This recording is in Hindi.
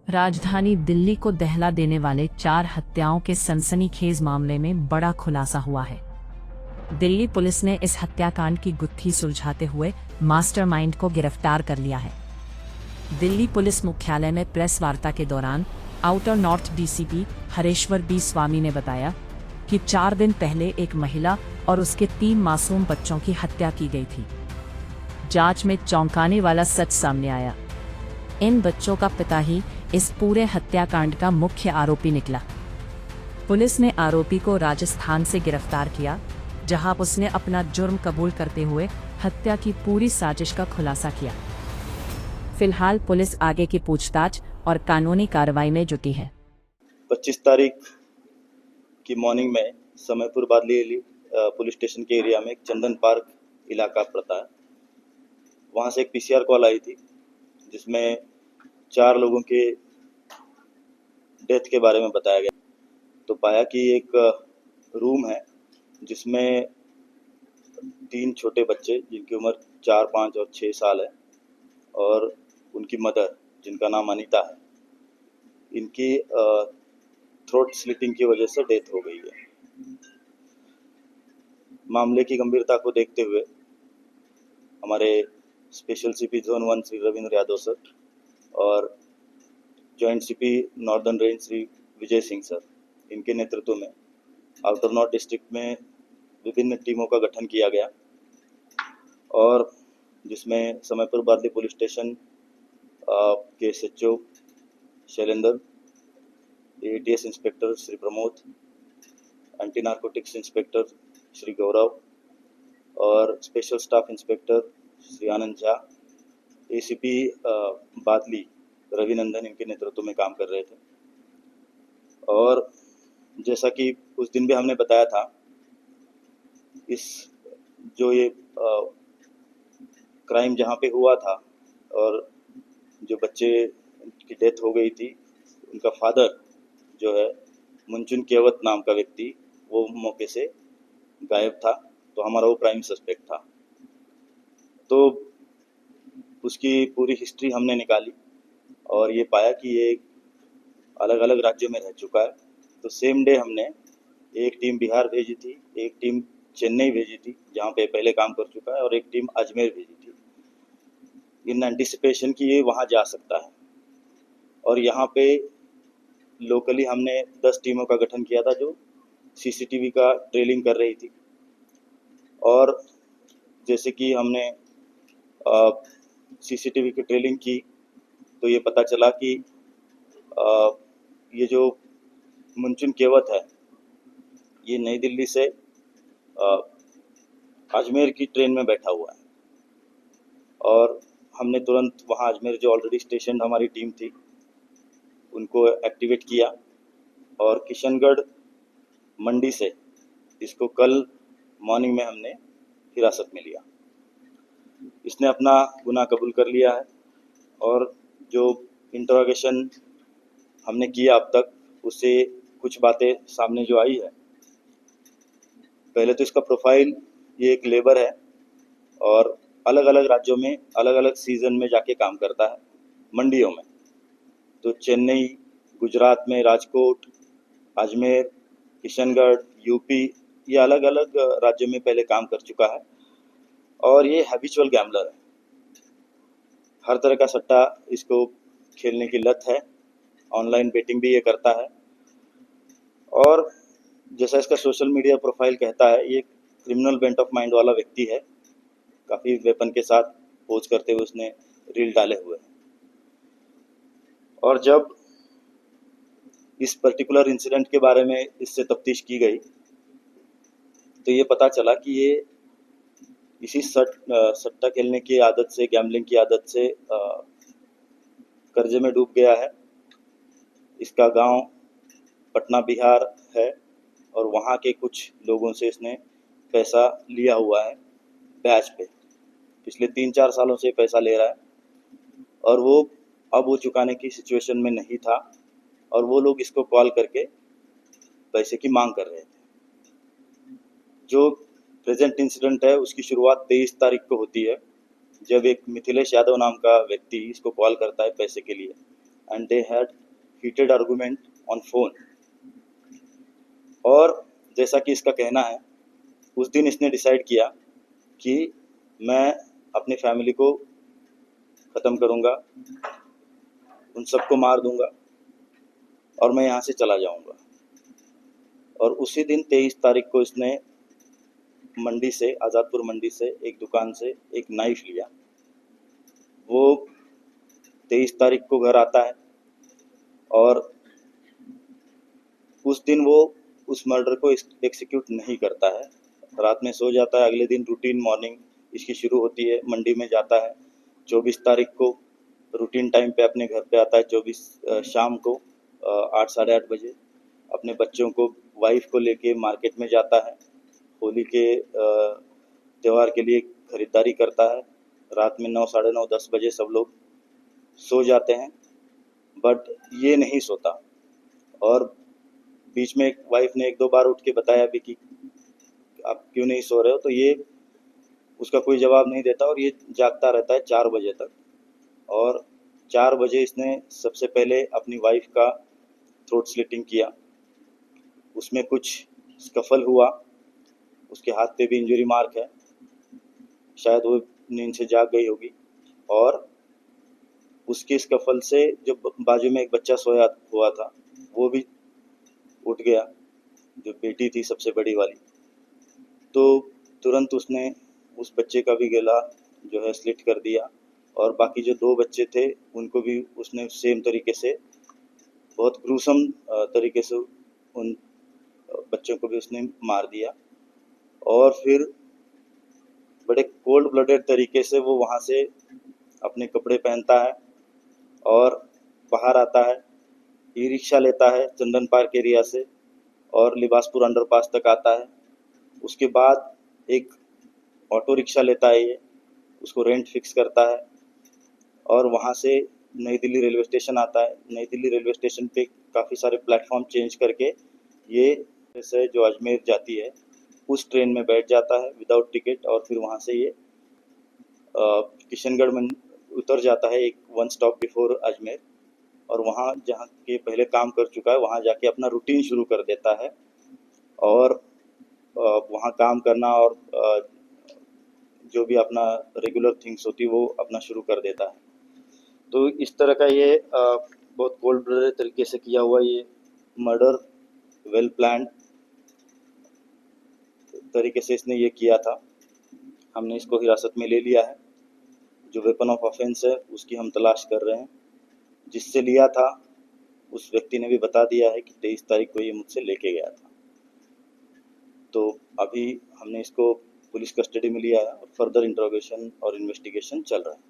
राजधानी दिल्ली को दहला देने वाले 4 हत्याओं के सनसनीखेज मामले में बड़ा खुलासा हुआ है। दिल्ली पुलिस ने इस हत्याकांड की गुत्थी सुलझाते हुए मास्टरमाइंड को गिरफ्तार कर लिया है। दिल्ली पुलिस मुख्यालय में प्रेस वार्ता के दौरान outer north DCP Hareshwar B Swamy ने बताया कि 4 दिन पहले एक महिला और उसके 3 मासूम बच्चों की हत्या की गई थी। जांच में चौंकाने वाला सच सामने आया। इन बच्चों का पिता ही इस पूरे हत्याकांड का मुख्य आरोपी निकला। पुलिस ने आरोपी को राजस्थान से गिरफ्तार किया, जहां उसने अपना जुर्म कबूल करते हुए हत्या की पूरी साजिश का खुलासा किया। फिलहाल पुलिस आगे की पूछताछ और कानूनी कार्रवाई में जुटी है। 25 तारीख की मॉर्निंग में समयपुर बादली पुलिस स्टेशन के एरिया में एक चंदन पार्क इलाका पड़ता है। वहाँ से एक पीसीआर कॉल आई थी जिसमें 4 लोगों के डेथ के बारे में बताया गया। तो पाया कि एक रूम है जिसमें 3 छोटे बच्चे जिनकी उम्र 4, 5 और 6 साल है और उनकी मदर जिनका नाम अनीता है, इनकी थ्रोट स्लिटिंग की वजह से डेथ हो गई है। मामले की गंभीरता को देखते हुए हमारे special CP zone 1 Shri Ravindra Yadav sir और joint CP northern range Shri Vijay Singh sir, इनके नेतृत्व में आउटर नॉर्थ डिस्ट्रिक्ट में विभिन्न टीमों का गठन किया गया और जिसमें समयपुर बादली पुलिस स्टेशन के SHO Shailendra, ATS inspector Shri Pramod, anti narcotics inspector Shri Gaurav और special staff inspector Shri Anand Jha, ACP Badli Ravinandan, इनके नेतृत्व में काम कर रहे थे। और जैसा कि उस दिन भी हमने बताया था, इस जो ये क्राइम जहाँ पे हुआ था और जो बच्चे की डेथ हो गई थी, उनका फादर जो है मुंचुन केवत नाम का व्यक्ति, वो मौके से गायब था। तो हमारा वो प्राइम सस्पेक्ट था। तो उसकी पूरी हिस्ट्री हमने निकाली और ये पाया कि ये अलग अलग राज्यों में रह चुका है। तो सेम डे हमने एक टीम बिहार भेजी थी, एक टीम चेन्नई भेजी थी जहाँ पे पहले काम कर चुका है, और एक टीम अजमेर भेजी थी इन एंटिसिपेशन कि ये वहाँ जा सकता है। और यहाँ पे लोकली हमने 10 टीमों का गठन किया था जो सीसीटीवी का ट्रेलिंग कर रही थी। और जैसे कि हमने सीसीटीवी की ट्रेलिंग की तो ये पता चला कि ये जो मुंचुन केवत है, ये नई दिल्ली से अजमेर की ट्रेन में बैठा हुआ है और हमने तुरंत वहाँ अजमेर जो ऑलरेडी स्टेशन हमारी टीम थी उनको एक्टिवेट किया और किशनगढ़ मंडी से इसको कल मॉर्निंग में हमने हिरासत में लिया। इसने अपना गुनाह कबूल कर लिया है और जो इंटरोगेशन हमने किया अब तक, उससे कुछ बातें सामने जो आई है। पहले तो इसका प्रोफाइल, ये एक लेबर है और अलग अलग राज्यों में अलग अलग सीज़न में जाके काम करता है मंडियों में। तो चेन्नई, गुजरात में राजकोट, अजमेर, किशनगढ़, यूपी, ये अलग अलग राज्यों में पहले काम कर चुका है और ये हैबिचुअल गैम्बलर है। हर तरह का सट्टा इसको खेलने की लत है, ऑनलाइन बेटिंग भी ये करता है। और जैसा इसका सोशल मीडिया प्रोफाइल कहता है, ये क्रिमिनल बेंट ऑफ माइंड वाला व्यक्ति है। काफ़ी वेपन के साथ पोज करते हुए उसने रील डाले हुए हैं। और जब इस पर्टिकुलर इंसिडेंट के बारे में इससे तफ्तीश की गई तो ये पता चला कि ये इसी सट्टा खेलने की आदत से, गैम्बलिंग की आदत से कर्जे में डूब गया है। इसका गांव पटना बिहार है और वहाँ के कुछ लोगों से इसने पैसा लिया हुआ है ब्याज पे। पिछले 3-4 सालों से पैसा ले रहा है और वो चुकाने की सिचुएशन में नहीं था और वो लोग इसको कॉल करके पैसे की मांग कर रहे थे। जो प्रेजेंट इंसिडेंट है उसकी शुरुआत 23 तारीख को होती है, जब एक मिथिलेश यादव नाम का व्यक्ति इसको कॉल करता है पैसे के लिए, and they had heated argument on phone. और जैसा कि इसका कहना है, उस दिन इसने डिसाइड किया कि मैं अपनी फैमिली को ख़त्म करूँगा, उन सबको मार दूँगा और मैं यहाँ से चला जाऊँगा। और उसी दिन 23 तारीख को इसने मंडी से, आज़ादपुर मंडी से एक दुकान से एक नाइफ लिया। वो 23 तारीख को घर आता है और उस दिन वो उस मर्डर को एक्सिक्यूट नहीं करता है, रात में सो जाता है। अगले दिन रूटीन मॉर्निंग इसकी शुरू होती है, मंडी में जाता है। 24 तारीख को रूटीन टाइम पे अपने घर पे आता है, 24 शाम को 8 साढ़े 8 बजे अपने बच्चों को, वाइफ को लेके मार्केट में जाता है। होली के त्यौहार के लिए ख़रीदारी करता है। रात में 9 साढ़े 9 10 बजे सब लोग सो जाते हैं, बट ये नहीं सोता। और बीच में एक वाइफ ने 1-2 बार उठ के बताया भी कि आप क्यों नहीं सो रहे हो, तो ये उसका कोई जवाब नहीं देता और ये जागता रहता है 4 बजे तक। और 4 बजे इसने सबसे पहले अपनी वाइफ का थ्रोट स्लिटिंग किया, उसमें कुछ स्कफल हुआ, उसके हाथ पे भी इंजरी मार्क है, शायद वो नींद से जाग गई होगी। और उसके स्कफल से जो बाजू में एक बच्चा सोया हुआ था वो भी उठ गया, जो बेटी थी सबसे बड़ी वाली। तो तुरंत उसने उस बच्चे का भी गला जो है स्लिट कर दिया और बाकी जो 2 बच्चे थे उनको भी उसने सेम तरीके से, बहुत ग्रूसम तरीके से उन बच्चों को भी उसने मार दिया। और फिर बड़े कोल्ड ब्लडेड तरीके से वो वहाँ से अपने कपड़े पहनता है और बाहर आता है, ई रिक्शा लेता है चंदन पार्क एरिया से और लिबासपुर अंडरपास तक आता है। उसके बाद एक ऑटो रिक्शा लेता है, ये उसको रेंट फिक्स करता है और वहाँ से नई दिल्ली रेलवे स्टेशन आता है। नई दिल्ली रेलवे स्टेशन पे काफ़ी सारे प्लेटफॉर्म चेंज करके ये जैसे जो अजमेर जाती है उस ट्रेन में बैठ जाता है विदाउट टिकट, और फिर वहाँ से ये किशनगढ़ में उतर जाता है, एक 1 स्टॉप बिफोर अजमेर, और वहाँ जहाँ के पहले काम कर चुका है वहाँ जाके अपना रूटीन शुरू कर देता है और वहाँ काम करना और जो भी अपना रेगुलर थिंग्स होती है वो अपना शुरू कर देता है। तो इस तरह का ये बहुत कोल्ड ब्लडेड तरीके से किया हुआ ये मर्डर, वेल प्लान्ड तरीके से इसने ये किया था। हमने इसको हिरासत में ले लिया है। जो वेपन ऑफ ऑफेंस है उसकी हम तलाश कर रहे हैं। जिससे लिया था उस व्यक्ति ने भी बता दिया है कि 23 तारीख को ये मुझसे लेके गया था। तो अभी हमने इसको पुलिस कस्टडी में लिया है और फर्दर इंट्रोगेशन और इन्वेस्टिगेशन चल रहा है।